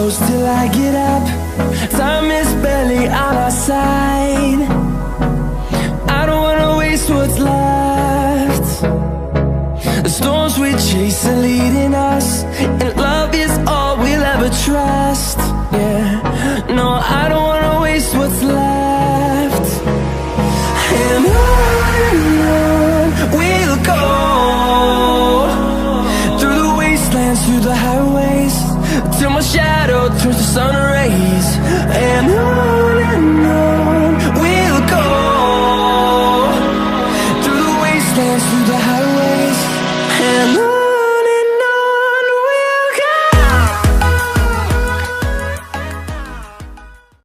close till I get up. Time is barely on our side. I don't wanna waste what's left. The storms we chase are leading us, and love is all we'll ever trust. Yeah, no, I don't wanna waste what's left. And on we'll go, through the wastelands, through the highways, till my shadow turns to sun rays.